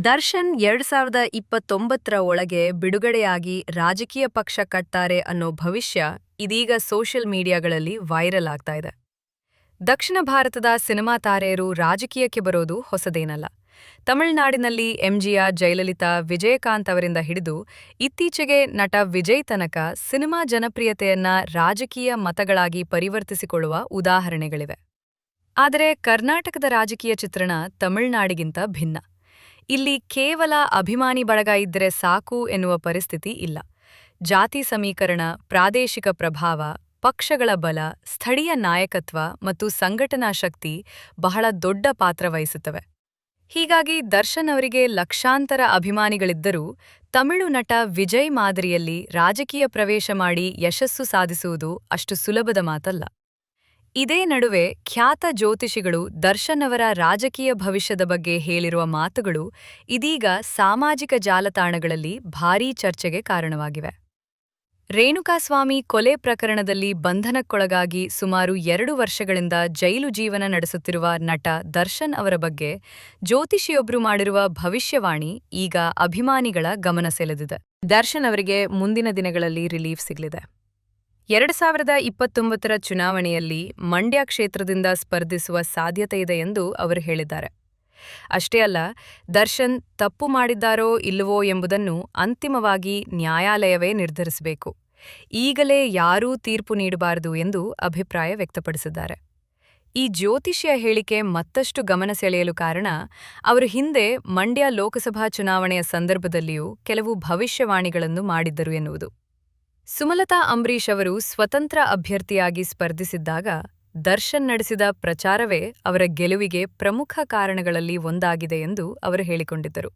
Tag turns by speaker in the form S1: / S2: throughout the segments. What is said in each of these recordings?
S1: ದರ್ಶನ್ 2029ರ ಒಳಗೆ ಬಿಡುಗಡೆಯಾಗಿ ರಾಜಕೀಯ ಪಕ್ಷ ಕಟ್ತಾರೆ ಅನ್ನೋ ಭವಿಷ್ಯ ಇದೀಗ ಸೋಷಿಯಲ್ ಮೀಡಿಯಾಗಳಲ್ಲಿ ವೈರಲ್ ಆಗ್ತಾ ಇದೆ. ದಕ್ಷಿಣ ಭಾರತದ ಸಿನಿಮಾ ತಾರೆಯರು ರಾಜಕೀಯಕ್ಕೆ ಬರೋದು ಹೊಸದೇನಲ್ಲ. ತಮಿಳುನಾಡಿನಲ್ಲಿ ಎಂಜಿಆರ್, ಜಯಲಲಿತಾ, ವಿಜಯಕಾಂತ್ ಅವರಿಂದ ಹಿಡಿದು ಇತ್ತೀಚೆಗೆ ನಟ ವಿಜಯ್ ತನಕ ಸಿನಿಮಾ ಜನಪ್ರಿಯತೆಯನ್ನ ರಾಜಕೀಯ ಮತಗಳಾಗಿ ಪರಿವರ್ತಿಸಿಕೊಳ್ಳುವ ಉದಾಹರಣೆಗಳಿವೆ. ಆದರೆ ಕರ್ನಾಟಕದ ರಾಜಕೀಯ ಚಿತ್ರಣ ತಮಿಳುನಾಡಿಗಿಂತ ಭಿನ್ನ. ಇಲ್ಲಿ ಕೇವಲ ಅಭಿಮಾನಿ ಬಳಗ ಇದ್ದರೆ ಸಾಕು ಎನ್ನುವ ಪರಿಸ್ಥಿತಿ ಇಲ್ಲ. ಜಾತಿ ಸಮೀಕರಣ, ಪ್ರಾದೇಶಿಕ ಪ್ರಭಾವ, ಪಕ್ಷಗಳ ಬಲ, ಸ್ಥಳೀಯ ನಾಯಕತ್ವ ಮತ್ತು ಸಂಘಟನಾ ಶಕ್ತಿ ಬಹಳ ದೊಡ್ಡ ಪಾತ್ರ ವಹಿಸುತ್ತವೆ. ಹೀಗಾಗಿ ದರ್ಶನ್ ಅವರಿಗೆ ಲಕ್ಷಾಂತರ ಅಭಿಮಾನಿಗಳಿದ್ದರೂ ತಮಿಳು ನಟ ವಿಜಯ್ ಮಾದರಿಯಲ್ಲಿ ರಾಜಕೀಯ ಪ್ರವೇಶ ಮಾಡಿ ಯಶಸ್ಸು ಸಾಧಿಸುವುದು ಅಷ್ಟು ಸುಲಭದ ಮಾತಲ್ಲ. ಇದೇ ನಡುವೆ ಖ್ಯಾತ ಜ್ಯೋತಿಷಿಗಳು ದರ್ಶನ್ ಅವರ ರಾಜಕೀಯ ಭವಿಷ್ಯದ ಬಗ್ಗೆ ಹೇಳಿರುವ ಮಾತುಗಳು ಇದೀಗ ಸಾಮಾಜಿಕ ಜಾಲತಾಣಗಳಲ್ಲಿ ಭಾರೀ ಚರ್ಚೆಗೆ ಕಾರಣವಾಗಿವೆ. ರೇಣುಕಾಸ್ವಾಮಿ ಕೊಲೆ ಪ್ರಕರಣದಲ್ಲಿ ಬಂಧನಕ್ಕೊಳಗಾಗಿ ಸುಮಾರು 2 ವರ್ಷಗಳಿಂದ ಜೈಲು ಜೀವನ ನಡೆಸುತ್ತಿರುವ ನಟ ದರ್ಶನ್ ಅವರ ಬಗ್ಗೆ ಜ್ಯೋತಿಷಿಯೊಬ್ಬರು ಮಾಡಿರುವ ಭವಿಷ್ಯವಾಣಿ ಈಗ ಅಭಿಮಾನಿಗಳ ಗಮನ ಸೆಳೆದಿದೆ. ದರ್ಶನ್ ಅವರಿಗೆ ಮುಂದಿನ ದಿನಗಳಲ್ಲಿ ರಿಲೀಫ್ ಸಿಗಲಿದೆ. 2029ರ ಚುನಾವಣೆಯಲ್ಲಿ ಮಂಡ್ಯ ಕ್ಷೇತ್ರದಿಂದ ಸ್ಪರ್ಧಿಸುವ ಸಾಧ್ಯತೆಯಿದೆ ಎಂದು ಅವರು ಹೇಳಿದ್ದಾರೆ. ಅಷ್ಟೇ ಅಲ್ಲ, ದರ್ಶನ್ ತಪ್ಪು ಮಾಡಿದ್ದಾರೋ ಇಲ್ಲವೋ ಎಂಬುದನ್ನು ಅಂತಿಮವಾಗಿ ನ್ಯಾಯಾಲಯವೇ ನಿರ್ಧರಿಸಬೇಕು. ಈಗಲೇ ಯಾರೂ ತೀರ್ಪು ನೀಡಬಾರದು ಎಂದು ಅಭಿಪ್ರಾಯ ವ್ಯಕ್ತಪಡಿಸಿದ್ದಾರೆ. ಈ ಜ್ಯೋತಿಷ್ಯ ಹೇಳಿಕೆ ಮತ್ತಷ್ಟು ಗಮನ ಸೆಳೆಯಲು ಕಾರಣ, ಅವರು ಹಿಂದೆ ಮಂಡ್ಯ ಲೋಕಸಭಾ ಚುನಾವಣೆಯ ಸಂದರ್ಭದಲ್ಲಿಯೂ ಕೆಲವು ಭವಿಷ್ಯವಾಣಿಗಳನ್ನು ಮಾಡಿದ್ದರು ಎನ್ನುವುದು. ಸುಮಲತಾ ಅಂಬರೀಶ್ ಅವರು ಸ್ವತಂತ್ರ ಅಭ್ಯರ್ಥಿಯಾಗಿ ಸ್ಪರ್ಧಿಸಿದ್ದಾಗ ದರ್ಶನ್ ನಡೆಸಿದ ಪ್ರಚಾರವೇ ಅವರ ಗೆಲುವಿಗೆ ಪ್ರಮುಖ ಕಾರಣಗಳಲ್ಲಿ ಒಂದಾಗಿದೆ ಎಂದು ಅವರು ಹೇಳಿಕೊಂಡಿದ್ದರು.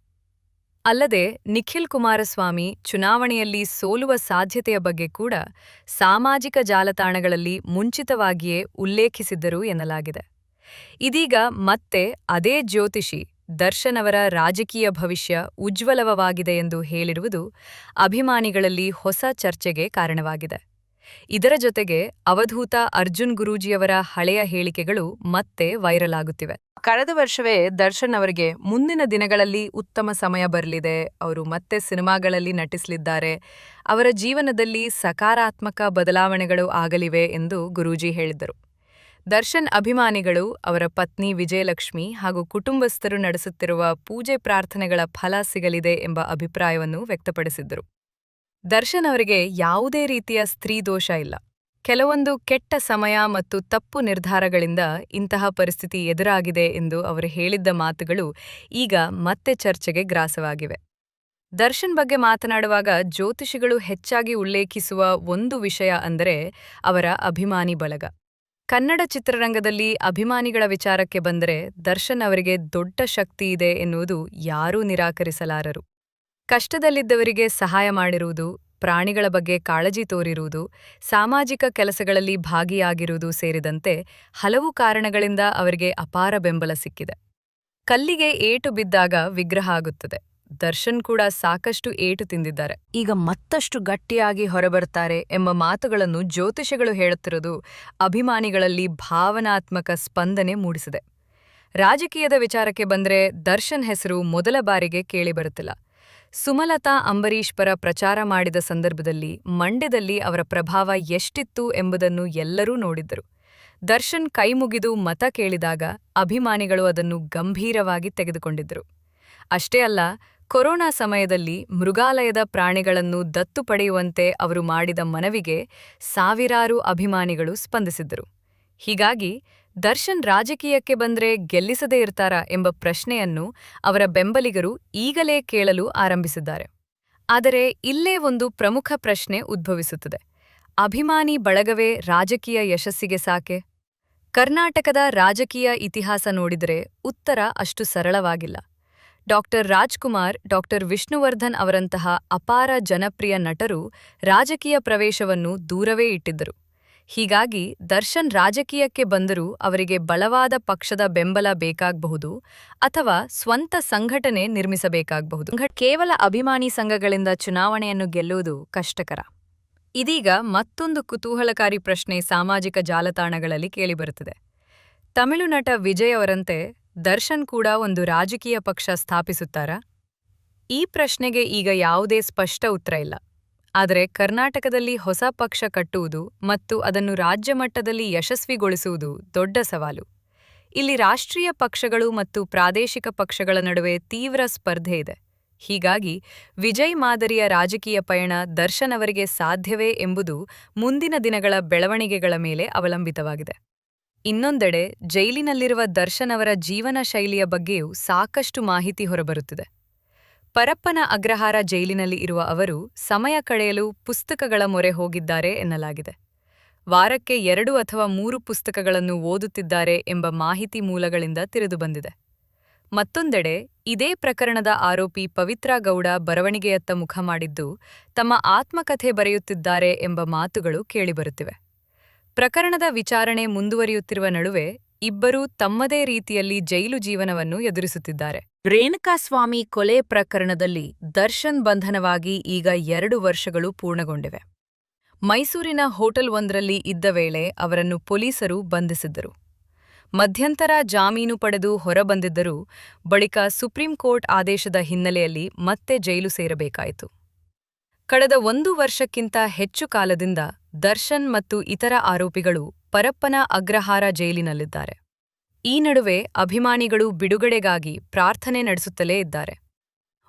S1: ಅಲ್ಲದೆ ನಿಖಿಲ್ ಕುಮಾರಸ್ವಾಮಿ ಚುನಾವಣೆಯಲ್ಲಿ ಸೋಲುವ ಸಾಧ್ಯತೆಯ ಬಗ್ಗೆ ಕೂಡ ಸಾಮಾಜಿಕ ಜಾಲತಾಣಗಳಲ್ಲಿ ಮುಂಚಿತವಾಗಿಯೇ ಉಲ್ಲೇಖಿಸಿದ್ದರು ಎನ್ನಲಾಗಿದೆ. ಇದೀಗ ಮತ್ತೆ ಅದೇ ಜ್ಯೋತಿಷಿ ದರ್ಶನ್ ಅವರ ರಾಜಕೀಯ ಭವಿಷ್ಯ ಉಜ್ವಲವಾಗಿದೆ ಎಂದು ಹೇಳಿರುವುದು ಅಭಿಮಾನಿಗಳಲ್ಲಿ ಹೊಸ ಚರ್ಚೆಗೆ ಕಾರಣವಾಗಿದೆ. ಇದರ ಜೊತೆಗೆ ಅವಧೂತ ಅರ್ಜುನ್ ಗುರೂಜಿಯವರ ಹಳೆಯ ಹೇಳಿಕೆಗಳು ಮತ್ತೆ ವೈರಲ್ ಆಗುತ್ತಿವೆ. ಕಳೆದ ವರ್ಷವೇ ದರ್ಶನ್ ಅವರಿಗೆ ಮುಂದಿನ ದಿನಗಳಲ್ಲಿ ಉತ್ತಮ ಸಮಯ ಬರಲಿದೆ, ಅವರು ಮತ್ತೆ ಸಿನಿಮಾಗಳಲ್ಲಿ ನಟಿಸಲಿದ್ದಾರೆ, ಅವರ ಜೀವನದಲ್ಲಿ ಸಕಾರಾತ್ಮಕ ಬದಲಾವಣೆಗಳು ಆಗಲಿವೆ ಎಂದು ಗುರೂಜಿ ಹೇಳಿದ್ದರು. ದರ್ಶನ್ ಅಭಿಮಾನಿಗಳು ಅವರ ಪತ್ನಿ ವಿಜಯಲಕ್ಷ್ಮಿ ಹಾಗೂ ಕುಟುಂಬಸ್ಥರು ನಡೆಸುತ್ತಿರುವ ಪೂಜೆ ಪ್ರಾರ್ಥನೆಗಳ ಫಲ ಸಿಗಲಿದೆ ಎಂಬ ಅಭಿಪ್ರಾಯವನ್ನು ವ್ಯಕ್ತಪಡಿಸಿದ್ದರು. ದರ್ಶನ್ ಅವರಿಗೆ ಯಾವುದೇ ರೀತಿಯ ಸ್ತ್ರೀ ದೋಷ ಇಲ್ಲ. ಕೆಲವೊಂದು ಕೆಟ್ಟ ಸಮಯ ಮತ್ತು ತಪ್ಪು ನಿರ್ಧಾರಗಳಿಂದ ಇಂತಹ ಪರಿಸ್ಥಿತಿ ಎದುರಾಗಿದೆ ಎಂದು ಅವರು ಹೇಳಿದ್ದ ಮಾತುಗಳು ಈಗ ಮತ್ತೆ ಚರ್ಚೆಗೆ ಗ್ರಾಸವಾಗಿವೆ. ದರ್ಶನ್ ಬಗ್ಗೆ ಮಾತನಾಡುವಾಗ ಜ್ಯೋತಿಷಿಗಳು ಹೆಚ್ಚಾಗಿ ಉಲ್ಲೇಖಿಸುವ ಒಂದು ವಿಷಯ ಅಂದರೆ ಅವರ ಅಭಿಮಾನಿ ಬಳಗ. ಕನ್ನಡ ಚಿತ್ರರಂಗದಲ್ಲಿ ಅಭಿಮಾನಿಗಳ ವಿಚಾರಕ್ಕೆ ಬಂದರೆ ದರ್ಶನ್ ಅವರಿಗೆ ದೊಡ್ಡ ಶಕ್ತಿ ಇದೆ ಎನ್ನುವುದು ಯಾರೂ ನಿರಾಕರಿಸಲಾರರು. ಕಷ್ಟದಲ್ಲಿದ್ದವರಿಗೆ ಸಹಾಯ ಮಾಡಿರುವುದು, ಪ್ರಾಣಿಗಳ ಬಗ್ಗೆ ಕಾಳಜಿ ತೋರಿರುವುದು, ಸಾಮಾಜಿಕ ಕೆಲಸಗಳಲ್ಲಿ ಭಾಗಿಯಾಗಿರುವುದು ಸೇರಿದಂತೆ ಹಲವು ಕಾರಣಗಳಿಂದ ಅವರಿಗೆ ಅಪಾರ ಬೆಂಬಲ ಸಿಕ್ಕಿದೆ. ಕಲ್ಲಿಗೆ ಏಟು ಬಿದ್ದಾಗ ವಿಗ್ರಹ ಆಗುತ್ತದೆ. ದರ್ಶನ್ ಕೂಡ ಸಾಕಷ್ಟು ಏಟು ತಿಂದಿದ್ದಾರೆ. ಈಗ ಮತ್ತಷ್ಟು ಗಟ್ಟಿಯಾಗಿ ಹೊರಬರ್ತಾರೆ ಎಂಬ ಮಾತುಗಳನ್ನು ಜ್ಯೋತಿಷಿಗಳು ಹೇಳುತ್ತಿರುವುದು ಅಭಿಮಾನಿಗಳಲ್ಲಿ ಭಾವನಾತ್ಮಕ ಸ್ಪಂದನೆ ಮೂಡಿಸಿದೆ. ರಾಜಕೀಯದ ವಿಚಾರಕ್ಕೆ ಬಂದರೆ ದರ್ಶನ್ ಹೆಸರು ಮೊದಲ ಬಾರಿಗೆ ಕೇಳಿಬರುತ್ತಿಲ್ಲ. ಸುಮಲತಾ ಅಂಬರೀಶ್ ಪರ ಪ್ರಚಾರ ಮಾಡಿದ ಸಂದರ್ಭದಲ್ಲಿ ಮಂಡ್ಯದಲ್ಲಿ ಅವರ ಪ್ರಭಾವ ಎಷ್ಟಿತ್ತು ಎಂಬುದನ್ನು ಎಲ್ಲರೂ ನೋಡಿದ್ದರು. ದರ್ಶನ್ ಕೈಮುಗಿದು ಮತ ಕೇಳಿದಾಗ ಅಭಿಮಾನಿಗಳು ಅದನ್ನು ಗಂಭೀರವಾಗಿ ತೆಗೆದುಕೊಂಡಿದ್ದರು. ಅಷ್ಟೇ ಅಲ್ಲ, ಕೊರೋನಾ ಸಮಯದಲ್ಲಿ ಮೃಗಾಲಯದ ಪ್ರಾಣಿಗಳನ್ನು ದತ್ತು ಪಡೆಯುವಂತೆ ಅವರು ಮಾಡಿದ ಮನವಿಗೆ ಸಾವಿರಾರು ಅಭಿಮಾನಿಗಳು ಸ್ಪಂದಿಸಿದ್ದರು. ಹೀಗಾಗಿ ದರ್ಶನ್ ರಾಜಕೀಯಕ್ಕೆ ಬಂದ್ರೆ ಗೆಲ್ಲಿಸದೇ ಇರ್ತಾರಾ ಎಂಬ ಪ್ರಶ್ನೆಯನ್ನು ಅವರ ಬೆಂಬಲಿಗರು ಈಗಲೇ ಕೇಳಲು ಆರಂಭಿಸಿದ್ದಾರೆ. ಆದರೆ ಇಲ್ಲೇ ಒಂದು ಪ್ರಮುಖ ಪ್ರಶ್ನೆ ಉದ್ಭವಿಸುತ್ತದೆ. ಅಭಿಮಾನಿ ಬಳಗವೇ ರಾಜಕೀಯ ಯಶಸ್ಸಿಗೆ ಸಾಕೆ? ಕರ್ನಾಟಕದ ರಾಜಕೀಯ ಇತಿಹಾಸ ನೋಡಿದರೆ ಉತ್ತರ ಅಷ್ಟು ಸರಳವಾಗಿಲ್ಲ. ರಾಜ್ಕುಮಾರ್, ವಿಷ್ಣುವರ್ಧನ್ ಅವರಂತಹ ಅಪಾರ ಜನಪ್ರಿಯ ನಟರು ರಾಜಕೀಯ ಪ್ರವೇಶವನ್ನು ದೂರವೇ ಇಟ್ಟಿದ್ದರು. ಹೀಗಾಗಿ ದರ್ಶನ್ ರಾಜಕೀಯಕ್ಕೆ ಬಂದರೂ ಅವರಿಗೆ ಬಲವಾದ ಪಕ್ಷದ ಬೆಂಬಲ ಬೇಕಾಗಬಹುದು ಅಥವಾ ಸ್ವಂತ ಸಂಘಟನೆ ನಿರ್ಮಿಸಬೇಕಾಗಬಹುದು. ಕೇವಲ ಅಭಿಮಾನಿ ಸಂಘಗಳಿಂದ ಚುನಾವಣೆಯನ್ನು ಗೆಲ್ಲುವುದು ಕಷ್ಟಕರ. ಇದೀಗ ಮತ್ತೊಂದು ಕುತೂಹಲಕಾರಿ ಪ್ರಶ್ನೆ ಸಾಮಾಜಿಕ ಜಾಲತಾಣಗಳಲ್ಲಿ ಕೇಳಿಬರುತ್ತದೆ. ತಮಿಳು ನಟ ವಿಜಯ್ ಅವರಂತೆ ದರ್ಶನ್ ಕೂಡ ಒಂದು ರಾಜಕೀಯ ಪಕ್ಷ ಸ್ಥಾಪಿಸುತ್ತಾರಾ? ಈ ಪ್ರಶ್ನೆಗೆ ಈಗ ಯಾವುದೇ ಸ್ಪಷ್ಟ ಉತ್ತರ ಇಲ್ಲ. ಆದರೆ ಕರ್ನಾಟಕದಲ್ಲಿ ಹೊಸ ಪಕ್ಷ ಕಟ್ಟುವುದು ಮತ್ತು ಅದನ್ನು ರಾಜ್ಯ ಮಟ್ಟದಲ್ಲಿ ಯಶಸ್ವಿಗೊಳಿಸುವುದು ದೊಡ್ಡ ಸವಾಲು. ಇಲ್ಲಿ ರಾಷ್ಟ್ರೀಯ ಪಕ್ಷಗಳು ಮತ್ತು ಪ್ರಾದೇಶಿಕ ಪಕ್ಷಗಳ ನಡುವೆ ತೀವ್ರ ಸ್ಪರ್ಧೆ ಇದೆ. ಹೀಗಾಗಿ ವಿಜಯ್ ಮಾದರಿಯ ರಾಜಕೀಯ ಪಯಣ ದರ್ಶನ್ ಅವರಿಗೆ ಸಾಧ್ಯವೇ ಎಂಬುದು ಮುಂದಿನ ದಿನಗಳ ಬೆಳವಣಿಗೆಗಳ ಮೇಲೆ ಅವಲಂಬಿತವಾಗಿದೆ. ಇನ್ನೊಂದೆಡೆ ಜೈಲಿನಲ್ಲಿರುವ ದರ್ಶನ್ ಅವರ ಜೀವನ ಶೈಲಿಯ ಬಗ್ಗೆಯೂ ಸಾಕಷ್ಟು ಮಾಹಿತಿ ಹೊರಬರುತ್ತಿದೆ. ಪರಪ್ಪನ ಅಗ್ರಹಾರ ಜೈಲಿನಲ್ಲಿ ಇರುವ ಅವರು ಸಮಯ ಕಳೆಯಲು ಪುಸ್ತಕಗಳ ಮೊರೆ ಹೋಗಿದ್ದಾರೆ ಎನ್ನಲಾಗಿದೆ. ವಾರಕ್ಕೆ 2 ಅಥವಾ 3 ಪುಸ್ತಕಗಳನ್ನು ಓದುತ್ತಿದ್ದಾರೆ ಎಂಬ ಮಾಹಿತಿ ಮೂಲಗಳಿಂದ ತಿಳಿದುಬಂದಿದೆ. ಮತ್ತೊಂದೆಡೆ ಇದೇ ಪ್ರಕರಣದ ಆರೋಪಿ ಪವಿತ್ರಾ ಗೌಡ ಬರವಣಿಗೆಯತ್ತ ಮುಖ ಮಾಡಿದ್ದು ತಮ್ಮ ಆತ್ಮಕಥೆ ಬರೆಯುತ್ತಿದ್ದಾರೆ ಎಂಬ ಮಾತುಗಳು ಕೇಳಿಬರುತ್ತಿವೆ. ಪ್ರಕರಣದ ವಿಚಾರಣೆ ಮುಂದುವರಿಯುತ್ತಿರುವ ನಡುವೆ ಇಬ್ಬರೂ ತಮ್ಮದೇ ರೀತಿಯಲ್ಲಿ ಜೈಲು ಜೀವನವನ್ನು ಎದುರಿಸುತ್ತಿದ್ದಾರೆ. ರೇಣುಕಾಸ್ವಾಮಿ ಕೊಲೆ ಪ್ರಕರಣದಲ್ಲಿ ದರ್ಶನ್ ಬಂಧನವಾಗಿ ಈಗ 2 ವರ್ಷಗಳು ಪೂರ್ಣಗೊಂಡಿವೆ. ಮೈಸೂರಿನ ಹೋಟೆಲ್ ಒಂದರಲ್ಲಿ ಇದ್ದ ವೇಳೆ ಅವರನ್ನು ಪೊಲೀಸರು ಬಂಧಿಸಿದ್ದರು. ಮಧ್ಯಂತರ ಜಾಮೀನು ಪಡೆದು ಹೊರಬಂದಿದ್ದರೂ ಬಳಿಕ ಸುಪ್ರೀಂ ಕೋರ್ಟ್ ಆದೇಶದ ಹಿನ್ನೆಲೆಯಲ್ಲಿ ಮತ್ತೆ ಜೈಲು ಸೇರಬೇಕಾಯಿತು. ಕಳೆದ 1 ವರ್ಷಕ್ಕಿಂತ ಹೆಚ್ಚು ಕಾಲದಿಂದ ದರ್ಶನ್ ಮತ್ತು ಇತರ ಆರೋಪಿಗಳು ಪರಪ್ಪನ ಅಗ್ರಹಾರ ಜೈಲಿನಲ್ಲಿದ್ದಾರೆ. ಈ ನಡುವೆ ಅಭಿಮಾನಿಗಳು ಬಿಡುಗಡೆಗಾಗಿ ಪ್ರಾರ್ಥನೆ ನಡೆಸುತ್ತಲೇ ಇದ್ದಾರೆ.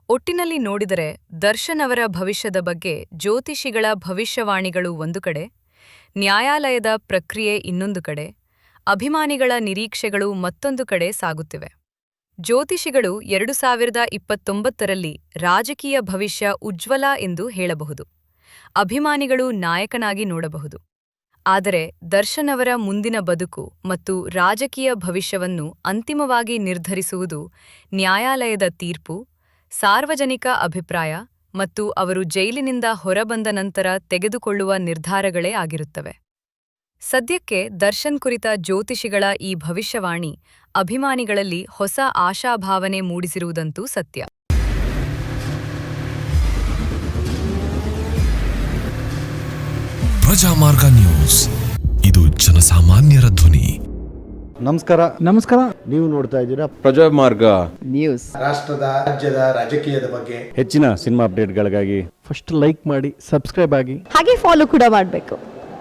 S1: ಒಟ್ಟಿನಲ್ಲಿ ನೋಡಿದರೆ ದರ್ಶನ್ ಅವರ ಭವಿಷ್ಯದ ಬಗ್ಗೆ ಜ್ಯೋತಿಷಿಗಳ ಭವಿಷ್ಯವಾಣಿಗಳು ಒಂದು ಕಡೆ, ನ್ಯಾಯಾಲಯದ ಪ್ರಕ್ರಿಯೆ ಇನ್ನೊಂದು ಕಡೆ, ಅಭಿಮಾನಿಗಳ ನಿರೀಕ್ಷೆಗಳು ಮತ್ತೊಂದು ಕಡೆ ಸಾಗುತ್ತಿವೆ. ಜ್ಯೋತಿಷಿಗಳು 2029ರಲ್ಲಿ ರಾಜಕೀಯ ಭವಿಷ್ಯ ಉಜ್ವಲ ಎಂದು ಹೇಳಬಹುದು. ಅಭಿಮಾನಿಗಳು ನಾಯಕನಾಗಿ ನೋಡಬಹುದು. ಆದರೆ ದರ್ಶನ್ ಅವರ ಮುಂದಿನ ಬದುಕು ಮತ್ತು ರಾಜಕೀಯ ಭವಿಷ್ಯವನ್ನು ಅಂತಿಮವಾಗಿ ನಿರ್ಧರಿಸುವುದು ನ್ಯಾಯಾಲಯದ ತೀರ್ಪು, ಸಾರ್ವಜನಿಕ ಅಭಿಪ್ರಾಯ ಮತ್ತು ಅವರು ಜೈಲಿನಿಂದ ಹೊರಬಂದ ನಂತರ ತೆಗೆದುಕೊಳ್ಳುವ ನಿರ್ಧಾರಗಳೇ ಆಗಿರುತ್ತವೆ. ಸದ್ಯಕ್ಕೆ ದರ್ಶನ್ ಕುರಿತ ಜ್ಯೋತಿಷಿಗಳ ಈ ಭವಿಷ್ಯವಾಣಿ ಅಭಿಮಾನಿಗಳಲ್ಲಿ ಹೊಸ ಆಶಾಭಾವನೆ ಮೂಡಿಸಿರುವುದಂತೂ ಸತ್ಯ.
S2: ಪ್ರಜಾಮಾರ್ಗ ನ್ಯೂಸ್, ಇದು ಜನಸಾಮಾನ್ಯರ ಧ್ವನಿ.
S3: ನಮಸ್ಕಾರ.
S4: ನೀವು ನೋಡ್ತಾ ಇದ್ದೀರಾ
S3: ಪ್ರಜಾಮಾರ್ಗ
S4: ನ್ಯೂಸ್.
S5: ರಾಷ್ಟ್ರದ ರಾಜ್ಯದ ರಾಜಕೀಯದ ಬಗ್ಗೆ
S4: ಹೆಚ್ಚಿನ ಸಿನಿಮಾ ಅಪ್ಡೇಟ್ಗಳಿಗಾಗಿ
S3: ಫಸ್ಟ್ ಲೈಕ್ ಮಾಡಿ, ಸಬ್ಸ್ಕ್ರೈಬ್ ಆಗಿ,
S6: ಹಾಗೆ ಫಾಲೋ ಕೂಡ ಮಾಡಬೇಕು.